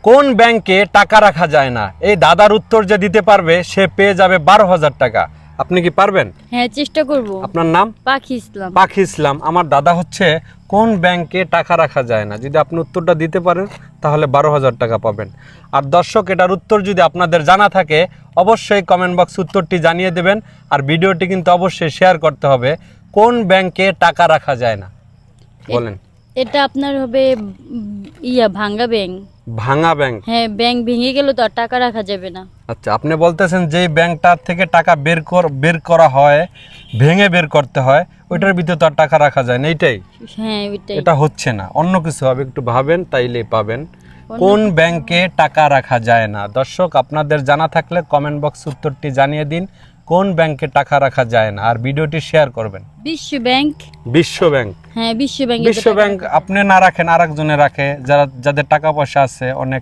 কোন ব্যাংকে টাকা রাখা যায় না? এই দাদার উত্তর যে দিতে পারবে সে পেয়ে যাবে 12,000 টাকা। আপনি কি পারবেন? হ্যাঁ, চেষ্টা করব। আপনার নাম? পাখি ইসলাম। পাখি ইসলাম। আমার দাদা হচ্ছে কোন ব্যাংকে টাকা রাখা যায় না, যদি আপনি উত্তরটা দিতে পারেন তাহলে 12,000 টাকা পাবেন। আর দর্শক, এটার উত্তর যদি আপনাদের জানা থাকে অবশ্যই কমেন্ট বক্স উত্তরটি জানিয়ে দেবেন। আর ভিডিওটি কিন্তু অবশ্যই শেয়ার করতে হবে। কোন ব্যাংকে টাকা রাখা যায় না বলেন? এটা আপনার হবে ভাঙ্গা ব্যাংক। ভাঙা ব্যাংক? হ্যাঁ, ব্যাংক ভেঙে গেলে তো আর টাকা রাখা যাবে না। আচ্ছা, আপনি বলতেছেন যেই ব্যাংকটার থেকে টাকা বের করা হয়, ভেঙে বের করতে হয়, ওইটার ভিতরে তো আর টাকা রাখা যায় না, এইটাই? হ্যাঁ, ওইটাই। এটা হচ্ছে না, অন্য কিছু হবে, একটু ভাবেন তাইলেই পাবেন। কোন ব্যাংকে টাকা রাখা যায় না? দর্শক, আপনাদের জানা থাকলে কমেন্ট বক্স উত্তরটি জানিয়ে দিন, কোন ব্যাংকে টাকা রাখা যায় না, আর ভিডিওটি শেয়ার করবেন। বিশ্ব ব্যাংক। বিশ্ব ব্যাংক? হ্যাঁ, বিশ্ব ব্যাংক। বিশ্ব ব্যাংক আপনি না রাখেন, আরেকজনে রাখে, যাদের টাকা পয়সা আছে, অনেক